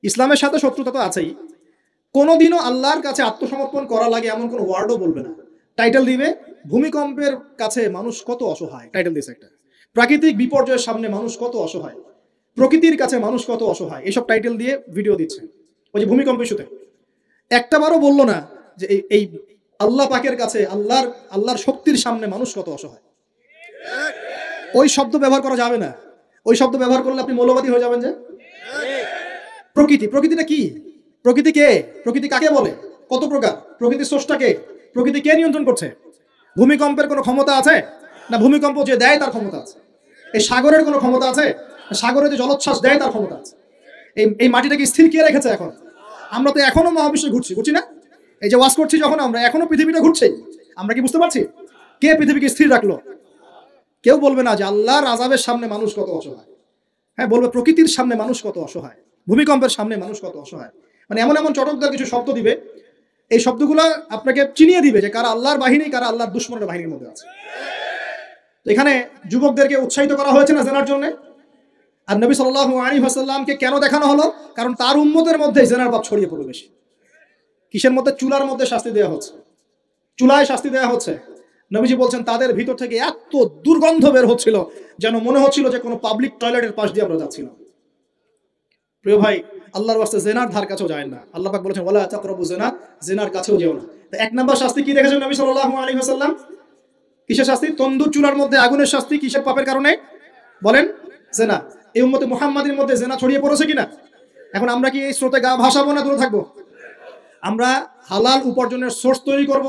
ইসলামের সাথে শত্রুতা তো আছেই, কোনোদিনও আল্লাহর কাছে আত্মসমর্পণ করা লাগে এমন কোনো ওয়ার্ডও বলবে না। টাইটেল দিবে ভূমিকম্পের কাছে মানুষ কত অসহায়, টাইটেল দিয়েছে একটা। প্রাকৃতিক বিপর্যয়ের সামনে মানুষ কত অসহায়, প্রকৃতির কাছে মানুষ কত অসহায়, এইসব টাইটেল দিয়ে ভিডিও দিচ্ছে। ওই যে ভূমিকম্প ইস্যুতে একটাবারও বললো না যে এই আল্লাহ পাকের কাছে আল্লাহর শক্তির সামনে মানুষ কত অসহায়। ওই শব্দ ব্যবহার করা যাবে না। ওই শব্দ ব্যবহার করলে আপনি মৌলবাদী হয়ে যাবেন। যে প্রকৃতিটা কি? প্রকৃতি কে? প্রকৃতি কাকে বলে? কত প্রকার? প্রকৃতির স্রষ্টা কে? প্রকৃতি কে নিয়ন্ত্রণ করছে? ভূমিকম্পের কোনো ক্ষমতা আছে? না ভূমিকম্প যে দেয় তার ক্ষমতা আছে? এই সাগরের কোনো ক্ষমতা আছে? সাগরে যে জলোচ্ছ্বাস দেয় তার ক্ষমতা আছে? এই মাটিটাকে স্থির কে রেখেছে? এখন আমরা তো এখনো মহাবিশ্বে ঘুরছি না? এই যে ওয়াজ করছি যখন আমরা, এখনো পৃথিবীটা ঘুরছে। আমরা কি বুঝতে পারছি কে পৃথিবীকে স্থির রাখলো? কেউ বলবে না যে আল্লাহর আযাবের সামনে মানুষ কত অসহায়। হ্যাঁ, বলবে প্রকৃতির সামনে মানুষ কত অসহায়, ভূমিকম্পের সামনে মানুষ কত অসহায়। মানে এমন এমন চটকদার কিছু শব্দ দিবে, এই শব্দগুলো আপনাকে চিনিয়ে দিবে যে কারা আল্লাহর বাহিনী, কারা আল্লাহর দুশমনের বাহিনীর মধ্যে আছে। তো এখানে যুবকদেরকে উৎসাহিত করা হয়েছে না জেনার জন্য। আর নবী সাল্লাল্লাহু আলাইহি ওয়াসাল্লামকে কেন দেখানো হলো? কারণ তার উম্মতের মধ্যে জেনার পাপ ছড়িয়ে পড়বে বেশি। কিসের মধ্যে? চুলার মধ্যে শাস্তি দেওয়া হচ্ছে, চুলায় শাস্তি দেওয়া হচ্ছে। নবীজি বলছেন তাদের ভিতর থেকে এত দুর্গন্ধ বের হচ্ছিল যেন মনে হচ্ছিল যে কোনো পাবলিক টয়লেটের পাশ দিয়ে আমরা যাচ্ছিলাম। প্রিয় ভাই, আল্লাহর ওয়াস্তে জেনার ধার কাছেও যায় না। আল্লাহ পাক বলেছেন ওয়ালা তাকরাবু জিনা, জেনার কাছেও যেও না। তো এক নাম্বার শাস্তি কি রেখেছেন নবী সাল্লাল্লাহু আলাইহি ওয়াসাল্লাম? কিসের শাস্তি? তন্দুর চুলার মধ্যে আগুনের শাস্তি। কিসের পাপের কারণে? বলেন, জেনা। এই উম্মতে মুহাম্মাদের মধ্যে জেনা ছড়িয়ে পড়েছে কিনা? এখন আমরা কি এই স্রোতে গা ভাসাবো না দূরে থাকবো? আমরা হালাল উপার্জনের সোর্স তৈরি করব,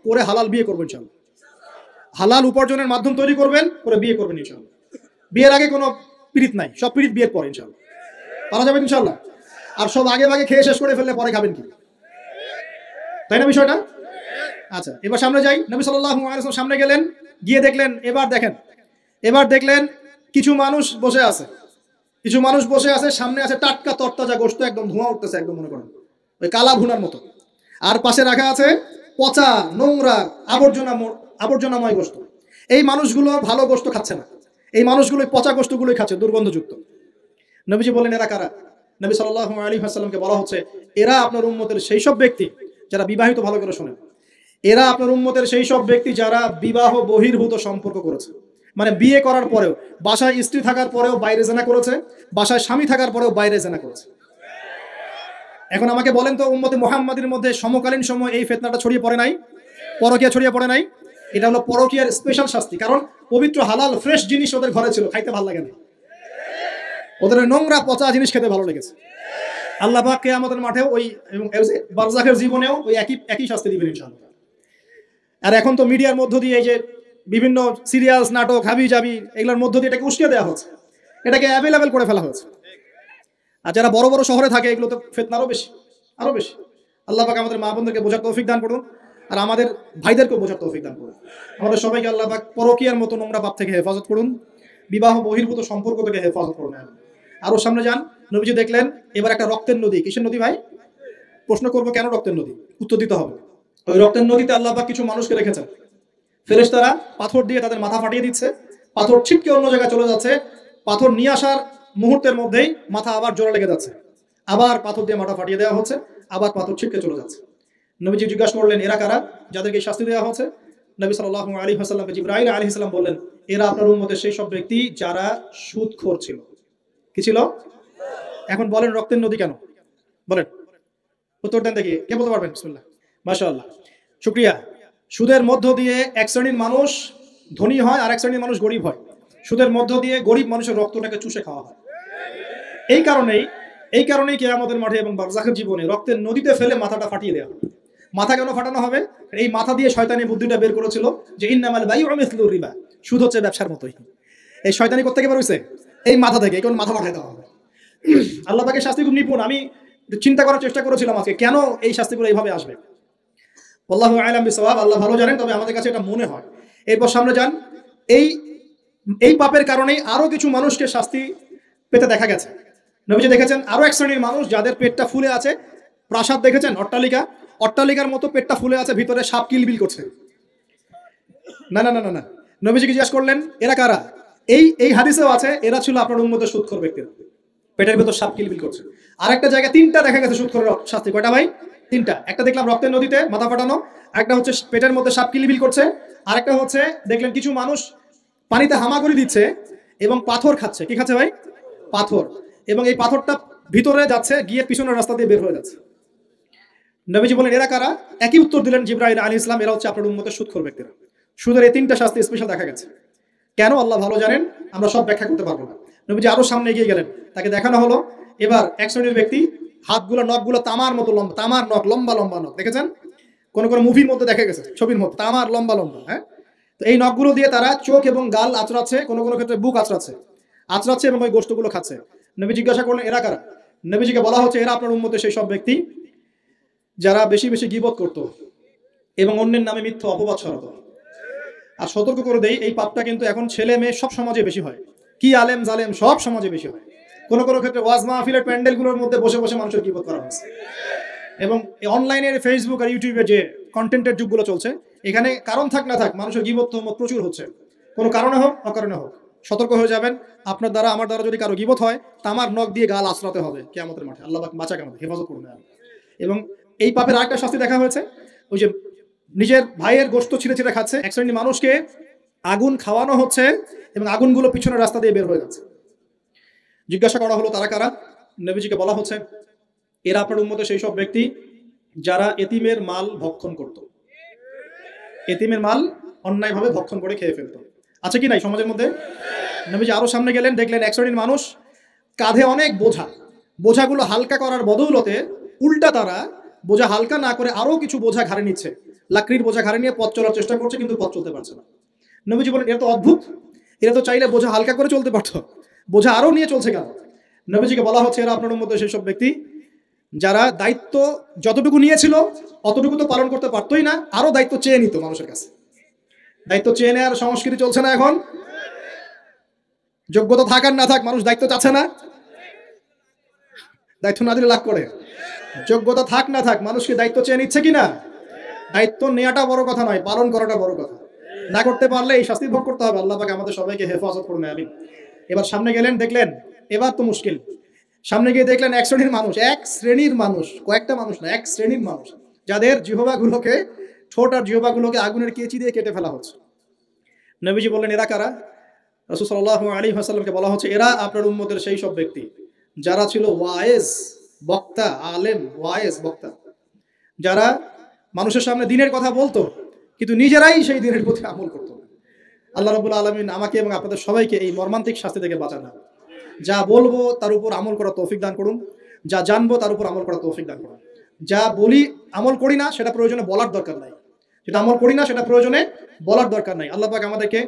করে হালাল বিয়ে করবো ইনশাআল্লাহ। হালাল উপার্জনের মাধ্যম তৈরি করবেন, করে বিয়ে করবেন ইনশাআল্লাহ। বিয়ের আগে কোনো পীড়িত নাই, সব পীড়িত বিয়ের পরে ইনশাআল্লাহ পারা যাবে ইনশাআল্লাহ। আর সব আগে ভাগে খেয়ে শেষ করে ফেললে পরে খাবেন কি? তাই না বিষয়টা? আচ্ছা, এবার সামনে যাই। নবী সাল্লাল্লাহু আলাইহি ওয়াসাল্লাম সামনে গেলেন, গিয়ে দেখলেন, এবার দেখলেন কিছু মানুষ বসে আছে, সামনে আছে টাটকা তরতাজা গোশত, একদম ধোঁয়া উঠতেছে, একদম মনে করেন ওই কালা ভুনার মতো। আর পাশে রাখা আছে পচা নোংরা আবর্জনাময় গোশত। এই মানুষগুলো ভালো গোশত খাচ্ছে না, এই মানুষগুলো পচা গোশতগুলোই খাচ্ছে, দুর্গন্ধযুক্ত। নবীজি বললেন এরা কারা? নবী সাল্লাল্লাহু আলাইহি ওয়াসাল্লামকে বলা হচ্ছে এরা আপনার উম্মতের সেই সব ব্যক্তি যারা বিবাহিত, ভালো করে শোনেন, এরা আপনার উম্মতের সেই সব ব্যক্তি যারা বিবাহ বহির্ভূত সম্পর্ক করেছে। মানে বিয়ে করার পরেও, বাসায় স্ত্রী থাকার পরেও বাইরে জেনা করেছে, বাসায় স্বামী থাকার পরেও বাইরে জেনা করেছে। এখন আমাকে বলেন তো, উম্মতে মুহাম্মাদের মধ্যে সমকালীন সময় এই ফিতনাটা ছড়িয়ে পড়ে নাই? পরকীয়া ছড়িয়ে পড়ে নাই? এটা হলো পরকীয়ার স্পেশাল শাস্তি। কারণ পবিত্র হালাল ফ্রেশ জিনিস ওদের ঘরে ছিল, খাইতে ভালো লাগে না, ওদের নোংরা পচা জিনিস খেতে ভালো লেগেছে। আল্লাহ পাক কিয়ামতের মাঠেও ওই এবং বারজাখের জীবনেও ওই একই শাস্তি দিবেন ইনশাআল্লাহ। আর এখন তো মিডিয়ার মধ্য দিয়ে এই যে বিভিন্ন সিরিয়ালস, নাটক, হাবি জাবি, এগুলোর মধ্য দিয়ে এটাকে উস্কে দেওয়া হচ্ছে, এটাকে অ্যাভেলেবেল করে ফেলা হয়েছে। আর যারা বড় বড় শহরে থাকে, এগুলো তো ফিতনা আরো বেশি। আল্লাহ পাক আমাদের মা বোনদেরকে বোঝার তৌফিক দান করুন, আর আমাদের ভাইদেরকেও বোঝার তৌফিক দান করুন। আমাদের সবাইকে আল্লাহ পাক পরকীয়ার মতো নোংরা পাপ থেকে হেফাজত করুন, বিবাহ বহির্ভূত সম্পর্ক থেকে হেফাজত করুন। আরো সামনে যান, নবীজি দেখলেন এবার একটা রক্তের নদী। কিসের নদী ভাই? প্রশ্ন করবো কেন রক্তের নদী, উত্তর দিতে হবে। ওই রক্তের নদীতে আল্লাহ পাক কিছু মানুষকে রেখেছেন। ফেরেশতারা পাথর দিয়ে তাদের মাথা ফাটিয়ে দিচ্ছে, পাথর ছিটকে অন্য জায়গায় চলে যাচ্ছে, পাথর নিয়ে আসার মুহূর্তের মধ্যেই মাথা আবার জোড়া লেগে যাচ্ছে, আবার পাথর দিয়ে মাথা ফাটিয়ে দেওয়া হচ্ছে, আবার পাথর ছিটকে চলে যাচ্ছে। নবীজি জিজ্ঞাসা করলেন এরা কারা যাদেরকে শাস্তি দেওয়া হচ্ছে? নবী সাল্লাল্লাহু আলাইহি ওয়াসাল্লামকে জিবরাইল আলাইহিস সালাম বললেন এরা আপনার উম্মতের সেই সব ব্যক্তি যারা সুদখোর ছিল। কি ছিল? এখন বলেন রক্তের নদী কেন? বলেন, উত্তর দেন দেখি, কে বলতে পারবেন? বিসমিল্লাহ, মাশাআল্লাহ, শুকরিয়া। সুদের মধ্য দিয়ে এক শ্রেণীর মানুষ ধনী হয়, আর এক শ্রেণীর মানুষ গরিব হয়। সুদের মধ্য দিয়ে গরিব মানুষের রক্তটাকে চুষে খাওয়া হয়। এই কারণেই কিয়ামতের মাঠে এবং বারজাখের জীবনে রক্তের নদীতে ফেলে মাথাটা ফাটিয়ে দেওয়া। মাথা কেন ফাটানো হবে? এই মাথা দিয়ে শয়তানি বুদ্ধিটা বের করেছিল যে ইন্নামাল বাইউ মিসলুর রিবা, সুদ হচ্ছে ব্যবসার মতোই। এই শয়তানি কোত্থেকে বের হইছে? এই মাথা থেকে। এই কারণে মাথা ফাটাই দেওয়া হবে। আল্লাহ পাকের শাস্তি খুব নিপুণ। আমি চিন্তা করার চেষ্টা করেছিলাম আজকে কেন এই শাস্তিগুলো এইভাবে আসবে। আল্লাহু আ'লাম বিসওয়াব, আল্লাহ ভালো জানেন, তবে আমাদের কাছে এটা মনে হয়। এরপর সামনে যান, এই পাপের কারণেই আরো কিছু মানুষকে শাস্তি পেতে দেখা গেছে। নবীজি দেখেছেন আরো এক শ্রেণীর মানুষ যাদের পেটটা ফুলে আছে। প্রাসাদ দেখেছেন, অট্টালিকার মতো পেটটা ফুলে আছে, ভিতরে সাপ কিলবিল করছে। না না না না না, নবীজিকে জিজ্ঞাসা করলেন এরা কারা? এই হাদিসেও আছে এরা ছিল আপনার উম্মতের সুদখোর ব্যক্তিরা, পেটের ভেতর সাপ কিলবিল করছে। আরেকটা জায়গায় তিনটা দেখা গেছে সুদখোরের শাস্তি। কয়টা ভাই? তিনটা। একটা দেখলাম রক্তের নদীতে মাথা ফাটানো, একটা হচ্ছে পেটের মধ্যে সাপ কিলিবিল করছে, আরেকটা হচ্ছে দেখলেন কিছু মানুষ পানিতে হামাগুড়ি দিচ্ছে এবং পাথর খাচ্ছে। কি খাচ্ছে ভাই? পাথর। এবং এই পাথরটা ভিতরে যাচ্ছে, গিয়ে পিছনের রাস্তা দিয়ে বের হয়ে যাচ্ছে। নবীজি বলেন এরা কারা? একই উত্তর দিলেন জিবরাইল আলাইহিস সালাম, এরা হচ্ছে আপনার উম্মতের সুদখোর ব্যক্তিরা। সুদের এই তিনটা শাস্তি স্পেশাল দেখা গেছে। কেন আল্লাহ ভালো জানেন, আমরা সব ব্যাখ্যা করতে পারবো না। নবীজি আরো সামনে এগিয়ে গেলেন, তাকে দেখানো হলো এবার এক শ্রেণীর ব্যক্তি, হাতগুলো নখগুলো তামার মতো লম্বা, তামার নখ, লম্বা লম্বা নখ, দেখেছেন কোন কোন মুভির মধ্যে দেখা গেছে, ছবির মধ্যে তামার লম্বা লম্বা। হ্যাঁ, তো এই নখগুলো দিয়ে তারা চোখ এবং গাল আঁচড়াচ্ছে, কোনো কোনো ক্ষেত্রে বুক আঁচড়াচ্ছে এবং ওই গোশতগুলো খাচ্ছে। নবী জিজ্ঞাসা করলেন এরা কারা? নবীজিকে বলা হচ্ছে এরা আপনার উম্মতের সেই সব ব্যক্তি যারা বেশি বেশি গীবত করত এবং অন্যের নামে মিথ্যা অপবাদ ছড়াতো। আর সতর্ক করে দেই, এই পাপটা কিন্তু এখন ছেলে মেয়ে সব সমাজে বেশি হয়। কি আলেম জালেম সব সমাজে বেশি হয়। কোনো কোনো ক্ষেত্রে ওয়াজ মাহফিলের প্যান্ডেলগুলোর মধ্যে বসে বসে মানুষের গীবত করা হচ্ছে। এবং অনলাইনের ফেসবুক আর ইউটিউবে যে কন্টেন্টের যুগগুলো চলছে, এখানে কারণ থাক না থাক মানুষের গীবত তহমত প্রচুর হচ্ছে, কোনো কারণে হোক অকারণে হোক। সতর্ক হয়ে যাবেন, আপনার দ্বারা আমার দ্বারা যদি কারো গীবত হয়, তামার নখ দিয়ে গাল আঁচড়াতে হবে কিয়ামতের মাঠে। আল্লাহ পাক বাঁচাক, আমাদের হেফাজত করুন। এবং এই পাপের আরেকটা শাস্তি দেখা হয়েছে, ওই যে নিজের ভাইয়ের গোশত ছিঁড়ে ছিঁড়ে খাচ্ছে। এক শ্রেণীর মানুষকে আগুন খাওয়ানো হচ্ছে এবং আগুনগুলো পিছনের রাস্তা দিয়ে বের হয়ে যাচ্ছে। জিজ্ঞাসা করা হলো তারা কারা? নবীজিকে বলা হচ্ছে এরা আপনার উম্মতের সেই সব ব্যক্তি যারা এতিমের মাল ভক্ষণ করত। এতিমের মাল অন্যায়ভাবে ভক্ষণ করে খেয়ে ফেলতো। আছে কি নাই সমাজের মধ্যে? নবীজি আরো সামনে গেলেন, দেখলেন এক শ্রেণীর মানুষ কাঁধে অনেক বোঝা, বোঝাগুলো হালকা করার বদৌলতে উল্টা তারা বোঝা হালকা না করে আরো কিছু বোঝা ঘাড়ে নিচ্ছে, লাকড়ির বোঝা ঘাড়ে নিয়ে পথ চলার চেষ্টা করছে, কিন্তু পথ চলতে পারছে না। নবীজি বলেন এরা তো অদ্ভুত, এরা তো চাইলে বোঝা হালকা করে চলতে পারতো, বোঝা আরো নিয়ে চলছে কেন? নবীজিকে বলা হচ্ছে এরা আপনার মধ্যে সেসব ব্যক্তি যারা দায়িত্ব যতটুকু নিয়েছিল অতটুকু তো পালন করতে পারতোই না, আরো দায়িত্ব চেয়ে নিত মানুষের কাছে। দায়িত্ব চেয়ে নেওয়ার সংস্কৃতি চলছে না এখন? যোগ্যতা থাক আর না থাক, মানুষ দায়িত্ব চাচ্ছে না। দায়িত্ব না দিলে লাভ করে, যোগ্যতা থাক না থাক মানুষকে দায়িত্ব চেয়ে নিচ্ছে কিনা? দায়িত্ব নেওয়াটা বড় কথা নয়, পালন করাটা বড় কথা। না করতে পারলে এই শাস্তি ভোগ করতে হবে। আল্লাহ পাক আমাদের সবাইকে হেফাজত করুন, আমিন। এবার সামনে গেলেন, দেখলেন এবার তো মুশকিল। সামনে গিয়ে দেখলেন এক শ্রেণীর মানুষ, কয়েকটা মানুষ না, এক শ্রেণীর মানুষ যাদের জিহ্বাগুলোকে, ঠোঁট আর জিহ্বাগুলোকে আগুনের কেচি দিয়ে কেটে ফেলা হচ্ছে। নবীজি বললেন এরা কারা? রাসূল সাল্লাল্লাহু আলাইহি ওয়াসাল্লামকে বলা হচ্ছে এরা আপনার উম্মতের সেই সব ব্যক্তি যারা ছিল ওয়াইজ বক্তা, আলেম ওয়াইজ বক্তা, যারা মানুষের সামনে দ্বীনের কথা বলতো কিন্তু নিজেরাই সেই দ্বীনের প্রতি আমল করতো। আল্লাহ রাব্বুল আলামিন আমাকে এবং আপনাদের সবাইকে এই মর্মান্তিক শাস্তি থেকে বাঁচান। যা বলবো তার উপর আমল করার তৌফিক দান করুন, যা জানবো তার উপর আমল করার তৌফিক দান করুন। যা বলি আমল করি না সেটা প্রয়োজনে বলার দরকার নাই, যেটা আমল করি না সেটা প্রয়োজনে বলার দরকার নাই। আল্লাহ পাক আমাদেরকে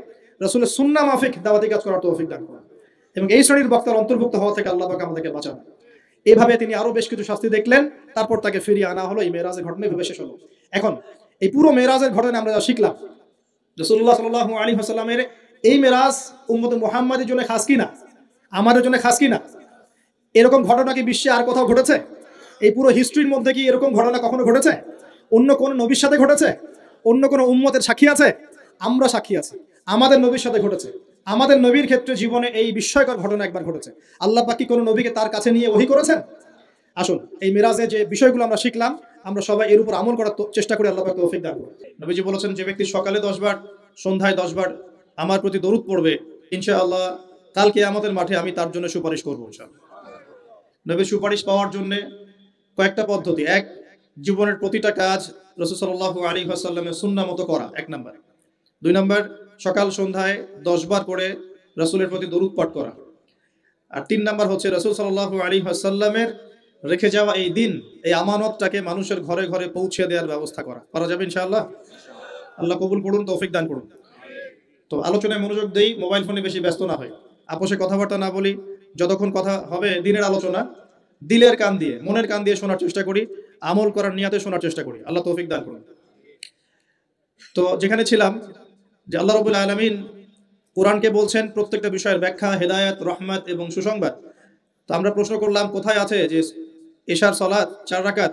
রাসূলের সুন্নাহ মাফিক দাওয়াতি কাজ করার তৌফিক দান করুন এবং এই শ্রেণীর বক্তার অন্তর্ভুক্ত হওয়া থেকে আল্লাহ পাক আমাদেরকে বাঁচান। এইভাবে তিনি আরো বেশ কিছু শাস্তি দেখলেন, তারপর তাকে ফিরিয়ে আনা হলো। এই মেরাজের ঘটনা এভাবে শেষ হলো। এখন এই পুরো মেরাজের ঘটনা আমরা যা শিখলাম, রাসূলুল্লাহ সাল্লাল্লাহু আলাইহি ওয়াসাল্লামের এই মেরাজ উম্মতে মুহাম্মাদের জন্য খাস কিনা, আমাদের জন্য খাস কিনা? এরকম ঘটনা কি বিশ্বে আর কোথাও ঘটেছে? এই পুরো হিস্ট্রির মধ্যে কি এরকম ঘটনা কখনো ঘটেছে? অন্য কোন নবীর সাথে ঘটেছে? অন্য কোন উম্মতের সাক্ষী আছে? আমরা সাক্ষী আছি, আমাদের নবীর সাথে ঘটেছে। আমাদের নবীর ক্ষেত্রে জীবনে এই বিস্ময়কর ঘটনা একবার ঘটেছে। আল্লাহ পাক কি কোনো নবীকে তার কাছে নিয়ে ওহী করেছেন? আসুন এই মিরাজে যে বিষয়গুলো আমরা শিখলাম, আমরা সবাই এর উপর আমল করার চেষ্টা করি। আল্লাহ পাক তৌফিক দান করুন। নবীজি বলেছেন যে ব্যক্তি সকালে 10 বার, সন্ধ্যায় 10 বার আমার প্রতি দরুদ পড়বে, ইনশাআল্লাহ কালকে আমাদের মাঠে আমি তার জন্য সুপারিশ করবো ইনশাআল্লাহ। নবীর সুপারিশ পাওয়ার জন্য কয়েকটা পদ্ধতি। এক, জীবনের প্রতিটা কাজ রাসূল সাল্লাল্লাহু আলাইহি ওয়াসাল্লামের সুন্নাহ মতো করা, 1 নাম্বার। 2 নাম্বার, সকাল সন্ধ্যায় 10 বার করে রাসূলের প্রতি দরুদ পাঠ করা। আর 3 নাম্বার হচ্ছে রাসূল সাল্লাল্লাহু আলাইহি ওয়াসাল্লামের রেখে যাওয়া এই দিন, এই আমানতটাকে মানুষের ঘরে ঘরে পৌঁছে দেওয়ার ব্যবস্থা করা। পারা যাবে ইনশাআল্লাহ। আল্লাহ কবুল করুন, তৌফিক দান করুন। তো আলোচনায় মনোযোগ দেই, মোবাইল ফোনে বেশি ব্যস্ত না হয়, আপোষে কথাবার্তা না বলি। যতক্ষণ কথা হবে দিনের আলোচনা, দিলের কান দিয়ে, মনের কান দিয়ে শোনার চেষ্টা করি, আমল করার নিয়াতে শোনার চেষ্টা করি। আল্লাহ তৌফিক দান করুন। তো যেখানে ছিলাম যে আল্লাহ রাব্বুল আলামিন কোরআনকে বলছেন প্রত্যেকটা বিষয়ের ব্যাখ্যা, হেদায়েত, রহমত এবং সুসংবাদ। তো আমরা প্রশ্ন করলাম কোথায় আছে যে এশার সালাত 4 রাকাত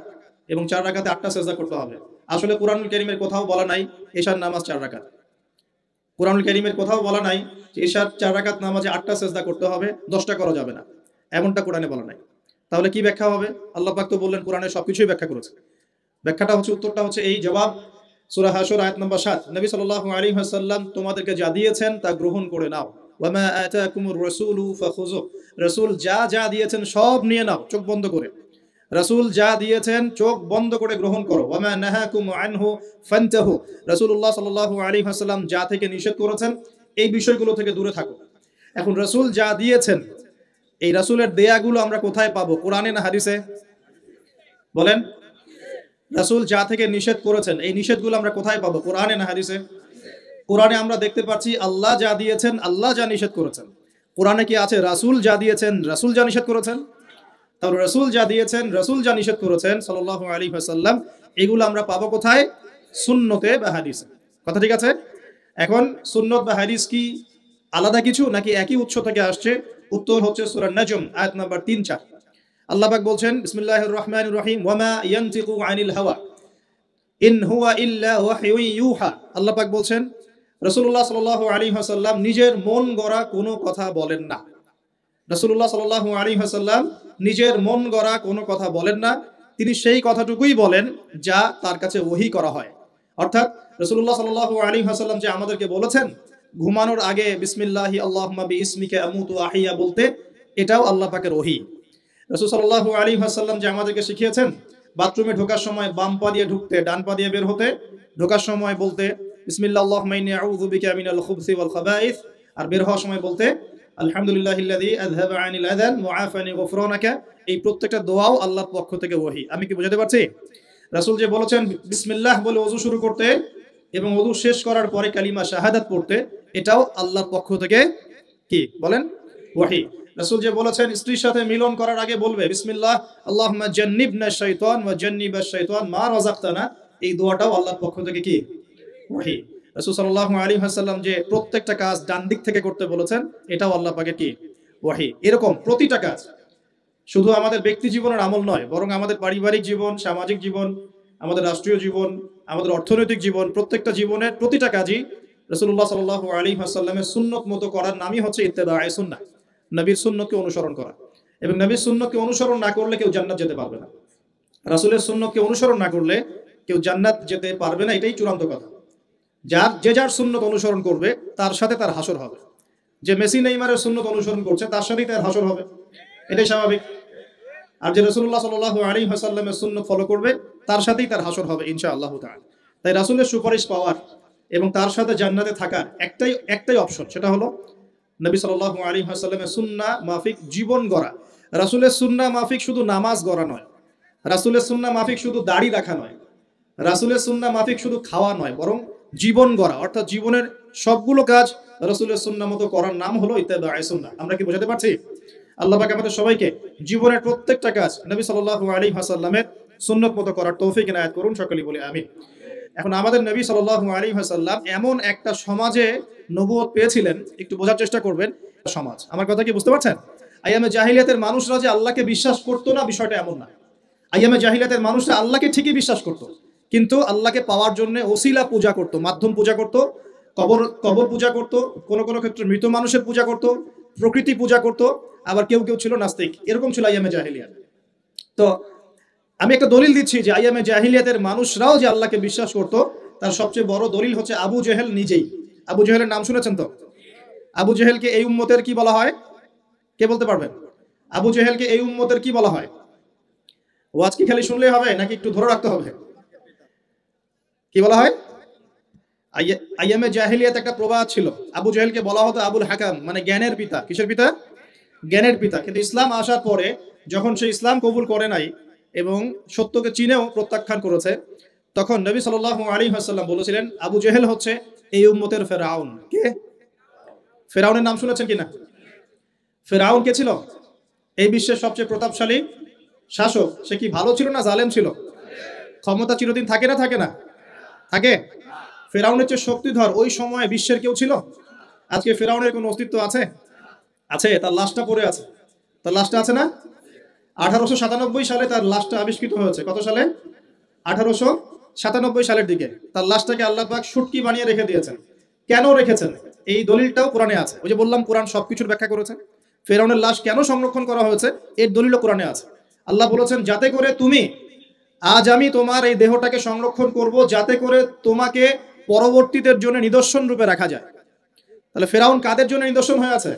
এবং 4 রাকাতে 8টা সিজদা করতে হবে। আসলে কোরআনুল কারীমের কোথাও বলা নাই এশার নামাজ 4 রাকাত। কোরআনুল কারীমের কোথাও বলা নাই যে এশার 4 রাকাত নামাজে 8টা সিজদা করতে হবে, 10টা করা যাবে না, এমনটা কোরআনে বলা নাই। তাহলে কি ব্যাখ্যা হবে? আল্লাহ পাক তো বললেন কোরআনের সবকিছুই ব্যাখ্যা করেছে। ব্যাখ্যাটা হচ্ছে, উত্তরটা হচ্ছে এই জবাব, সূরা হাশর আয়াত নম্বর 7, নবী সাল্লাল্লাহু আলাইহি ওয়াসাল্লাম তোমাদেরকে যা দিয়েছেন তা গ্রহণ করে নাও। ওয়া মা আতাকুমুর রাসূলু ফাখুযু, রাসূল যা যা দিয়েছেন সব নিয়ে নাও চোখ বন্ধ করে। রাসূল যা দিয়েছেন চোখ বন্ধ করে গ্রহণ করো। ওয়া মা নাহাকুম আনহু ফান্তাহু, রাসূলুল্লাহ সাল্লাল্লাহু আলাইহি ওয়াসাল্লাম যা থেকে নিষেধ করেছেন এই বিষয়গুলো থেকে দূরে থাকো। এখন রাসূল যা দিয়েছেন, এই রাসূলের দেয়াগুলো আমরা কোথায় পাবো? কোরআনে না হাদিসে? বলেন। রাসূল যা থেকে নিষেধ করেছেন এই নিষেধগুলো আমরা কোথায় পাবো? কোরআনে না হাদিসে? কোরআনে আমরা দেখতে পাচ্ছি আল্লাহ যা দিয়েছেন, আল্লাহ যা নিষেধ করেছেন। কোরআনে কি আছে রাসূল যা দিয়েছেন, রাসূল যা নিষেধ করেছেন? তাহলে রাসূল যা দিয়েছেন, রাসূল যা নিষেধ করেছেন সাল্লাল্লাহু আলাইহি ওয়াসাল্লাম, এগুলো আমরা পাবো কোথায়? সুন্নতে বা হাদিসে। কথা ঠিক আছে? এখন সুন্নত বা হাদিস কি আলাদা কিছু নাকি একই উৎস থেকে আসছে? উত্তর হচ্ছে সূরা নাজম আয়াত নাম্বার 3-4। আল্লাহ পাক বলছেন বিসমিল্লাহির রহমানির রহিম, ওয়া মা ইয়ানতিকু আনিল হাওয়া ইন হুয়া ইল্লা ওয়াহয়ুন ইউহা। আল্লাহ পাক বলছেন রাসূলুল্লাহ সাল্লাল্লাহু আলাইহি ওয়াসাল্লাম নিজের মন গড়া কোনো কথা বলেন না। রাসূলুল্লাহ সাল্লাল্লাহু আলাইহি ওয়াসাল্লাম নিজের মন গড়া কোনো কথা বলেন না। তিনি সেই কথাটুকুই বলেন যা তার কাছে ওহী করা হয়। অর্থাৎ রাসূলুল্লাহ সাল্লাল্লাহু আলাইহি ওয়াসাল্লাম যে আমাদেরকে বলেছেন ঘুমানোর আগে বিসমিল্লাহি আল্লাহুম্মা বিইসমিকা আমুতু আহিয়া বলতে, এটাও আল্লাহ পাকের ওহী। রাসূল সাল্লাল্লাহু আলাইহি ওয়াসাল্লাম যে আমাদেরকে শিখিয়েছেন বাথরুমে ঢোকার সময় বাম পা দিয়ে ঢুকতে, ডান পা দিয়ে বের হতে, ঢোকার সময় বলতে বিসমিল্লাহ আল্লাহুম্মা ইন্নী আউযু বিকা মিনাল খুবসি ওয়াল খাবাইস, আর বের হওয়ার সময় বলতে আলহামদুলিল্লাহিল্লাযী আযহাবা আনিল আযান ওয়া আফানি গফরানাকা। এই প্রত্যেকটা দোয়াও আল্লাহর পক্ষ থেকে ওহী। আমি কি বুঝাতে পারছি? রাসূল যে বলেছেন বিসমিল্লাহ বলে ওযু শুরু করতে এবং ওযু শেষ করার পরে কালিমা শাহাদাত পড়তে, এটাও আল্লাহর পক্ষ থেকে কি বলেন? ওহী। রাসূল যে বলেছেন স্ত্রীর সাথে মিলন করার আগে বলবে বিসমিল্লাহ আল্লাহুম্মা জান্নিবনা শাইতান ওয়া জান্নিবাশ শাইতান মা রাযাকতানা, এই দোয়াটাও আল্লাহর পক্ষ থেকে কি? ওহী। রাসূল সাল্লাল্লাহু আলাইহি ওয়াসাল্লাম যে প্রত্যেকটা কাজ ডান দিক থেকে করতে বলেছেন, এটাও আল্লাহ পাকের কি? ওহী। এরকম প্রতিটা কাজ শুধু আমাদের ব্যক্তি জীবনের আমল নয়, বরং আমাদের পারিবারিক জীবন, সামাজিক জীবন, আমাদের রাষ্ট্রীয় জীবন, আমাদের অর্থনৈতিক জীবন, প্রত্যেকটা জীবনের প্রতিটা কাজই রাসূলুল্লাহ সাল্লাল্লাহু আলাইহি ওয়াসাল্লামের সুন্নত মতো করার নামই হচ্ছে ইত্তেবায়ে সুন্নাহ, নবীর সুন্নতকে অনুসরণ করা। এবং নবীর সুন্নতকে অনুসরণ না করলে কেউ জান্নাত যেতে পারবে না। রাসূলের সুন্নতকে অনুসরণ না করলে কেউ জান্নাত যেতে পারবে না, এটাই চূড়ান্ত কথা। যার সুন্নত অনুসরণ করবে তার সাথে তার হাসর হবে। যে মেসি নেইমারের সুন্নত অনুসরণ করছে তার সাথেই তার হাসর হবে, এটাই স্বাভাবিক। আর যে রাসূলুল্লাহ সাল্লাল্লাহু আলাইহি ওয়াসাল্লামের সুন্নত ফলো করবে তার সাথেই তার হাসর হবে ইনশাআল্লাহ তাআলা। তাই রাসূলের সুপারিশ পাওয়ার এবং তার সাথে জান্নাতে থাকার একটাই অপশন, সেটা হলো নবী সাল্লাল্লাহু আলাইহি ওয়াসাল্লামের সুন্নাহ মাফিক জীবন গড়া। রাসূলের সুন্নাহ মাফিক শুধু নামাজ গড়া নয়, রাসূলের সুন্নাহ মাফিক শুধু দাড়ি রাখা নয়, রাসূলের সুন্নাহ মাফিক শুধু খাওয়া নয়, বরং জীবন গড়া। অর্থাৎ জীবনের সবগুলো কাজ রাসূলের সুন্নাহ মতো করার নাম হলো ইত্তেবায়ে সুন্নাহ। আমরা কি বোঝাতে পারছি? আল্লাহ পাক আমাদের সবাইকে জীবনের প্রত্যেকটা কাজ নবী সাল্লাল্লাহু আলাইহি ওয়াসাল্লামের সুন্নাত মতো করার তৌফিক ইনায়াত করুন, সকলেই বলি আমিন। এখন আমাদের নবী সাল্লাল্লাহু আলাইহি ওয়াসাল্লাম এমন একটা সমাজে নবুয়ত পেয়েছিলেন, একটু বোঝার চেষ্টা করবেন সমাজ। আমার কথা কি বুঝতে পারছেন? আইয়ামে জাহিলিয়াতের মানুষরা যে আল্লাহকে বিশ্বাস করতো না বিষয়টা এমন না। আইয়ামে জাহিলিয়াতের মানুষরা আল্লাহকে ঠিকই বিশ্বাস করতো, কিন্তু আল্লাহকে পাওয়ার জন্য ওসিলা পূজা করতো, মাধ্যম পূজা করতো, কবর পূজা করতো, কোনো কোনো ক্ষেত্রে মৃত মানুষের পূজা করতো, প্রকৃতি পূজা করতো, আবার কেউ কেউ ছিল নাস্তিক। এরকম ছিল আইয়ামে জাহিলিয়াত। তো আমি একটা দলিল দিচ্ছি যে আইয়ামে জাহিলিয়াতের মানুষরাও যে আল্লাহকে বিশ্বাস করতো তার সবচেয়ে বড় দলিল হচ্ছে আবু জেহেল নিজেই। আবু জেহেলের নাম শুনেছেন তো? আবু জেহেলকে এই উম্মতের কি বলা হয়? কে বলতে পারবেন? আবু জেহেলকে এই উম্মতের কি বলা হয়? ওয়াজ কি খালি শুনলেই হবে নাকি একটু ধরে রাখতে হবে? কি বলা হয়? আইয়ামে জাহিলিয়াত একটা প্রবাদ ছিল, আবু জেহেলকে বলা হতো আবুল হাকাম, মানে জ্ঞানের পিতা। কিসের পিতা? জ্ঞানের পিতা। কিন্তু ইসলাম আসার পরে যখন সে ইসলাম কবুল করে নাই এবং সত্যকে চিনেও প্রত্যাখ্যান করেছে, তখন নবী সাল্লাল্লাহু আলাইহি ওয়াসাল্লাম বলেছিলেন আবু জেহেল হচ্ছে এই উম্মতের ফেরাউন। কে? ফেরাউনের নাম শুনেছেন কিনা? ফেরাউন কে ছিল? এই বিশ্বের সবচেয়ে প্রতাপশালী শাসক। সে কি ভালো ছিল না জালেম ছিল? ক্ষমতা চিরদিন থাকে না থাকে না? থাকে। ফেরাউনের চেয়ে শক্তিধর ওই সময়ে বিশ্বের কেউ ছিল? আজকে ফেরাউনের কোনো অস্তিত্ব আছে? আছে, তার লাশটা পড়ে আছে। তার লাশটা আছে না? 1897 সালে তার লাশটা আবিষ্কৃত হয়েছে। কত সালে? 1897 সালের দিকে তার লাশটাকে আল্লাহ পাক শুটকি বানিয়ে রেখে দিয়েছেন। কেন রেখেছেন এই দলিলটাও কোরআনে আছে। ওই যে বললাম কোরআন সবকিছুর ব্যাখ্যা করেছে। ফেরাউনের লাশ কেন সংরক্ষণ করা হয়েছে এর দলিলও কোরআনে আছে। আল্লাহ বলেছেন যাতে করে তুমি, আজ আমি তোমার এই দেহটাকে সংরক্ষণ করব যাতে করে তোমাকে পরবর্তীদের জন্য নিদর্শন রূপে রাখা যায়। তাহলে ফেরাউন কাদের জন্য নিদর্শন হয়ে আছে?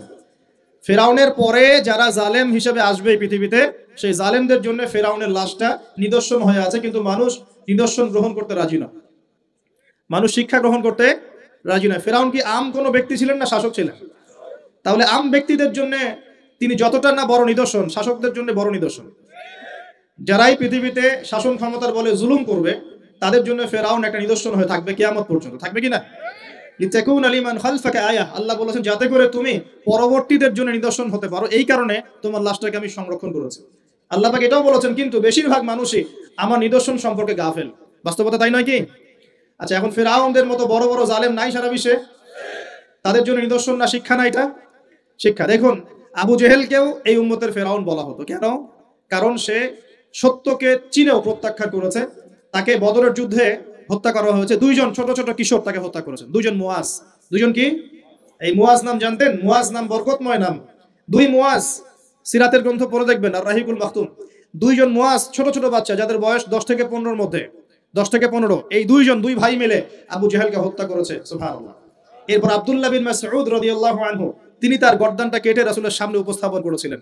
ফেরাউনের পরে যারা জালেম হিসেবে আসবে এই পৃথিবীতে, সেই জালেমদের জন্য ফেরাউনের লাশটা নিদর্শন হয়ে আছে। কিন্তু মানুষ নিদর্শন গ্রহণ করতে রাজি নয়, মানুষ শিক্ষা গ্রহণ করতে রাজি নয়। ফেরাউন কি আম কোনো ব্যক্তি ছিলেন না শাসক ছিলেন? তাহলে আম ব্যক্তিদের জন্য তিনি যতটা না বড় নিদর্শন, শাসকদের জন্য বড় নিদর্শন। যারাই পৃথিবীতে শাসন ক্ষমতার বলে জুলুম করবে তাদের জন্য ফেরাউন একটা নিদর্শন হয়ে থাকবে কিয়ামত পর্যন্ত। থাকবে কিনা? লিতাকুনা লিমান খালফাকা আয়াহ, আল্লাহ বলেছেন যাতে করে তুমি পরবর্তীদের জন্য নিদর্শন হতে পারো, এই কারণে তোমার লাশটাকে আমি সংরক্ষণ করেছি। আল্লাহ পাক এটাও বলেছেন কিন্তু বেশিরভাগ মানুষই আমার নিদর্শন সম্পর্কে গাফেল। বাস্তবতা তাই নয় কি? আচ্ছা, এখন ফেরাউনদের মতো বড় বড় জালেম নাই সারা বিশ্বে? তাদের জন্য নিদর্শন না শিক্ষা না? এটা শিক্ষা। দেখুন, আবু জেহেলকেও এই উম্মতের ফেরাউন বলা হতো। কেন? কারণ সে সত্যকে চিনেও প্রত্যাখ্যান করেছে। তাকে বদরের যুদ্ধে হত্যা করা হয়েছে। দুইজন ছোট ছোট কিশোর তাকে হত্যা করেছেন, দুইজন মুয়াজ। দুইজন কি? এই মুয়াজ নাম জানতেন? মুয়াজ নাম বরকতময় নাম। দুই মুয়াজ, সিরাতের গ্রন্থ পড়ে দেখবেন, আর রাহিকুল মাখতুম। দুইজন মুয়াজ, ছোট ছোট বাচ্চা যাদের বয়স 10 থেকে 15-র মধ্যে, 10 থেকে 15, এই দুই ভাই মিলে আবু জেহেলকে হত্যা করেছে। সুবহানাল্লাহ। এরপর আব্দুল্লাহ বিন মাসউদ রাদিয়াল্লাহু আনহু তিনি তার গর্দানটা কেটে রাসূলের সামনে উপস্থাপন করেছিলেন।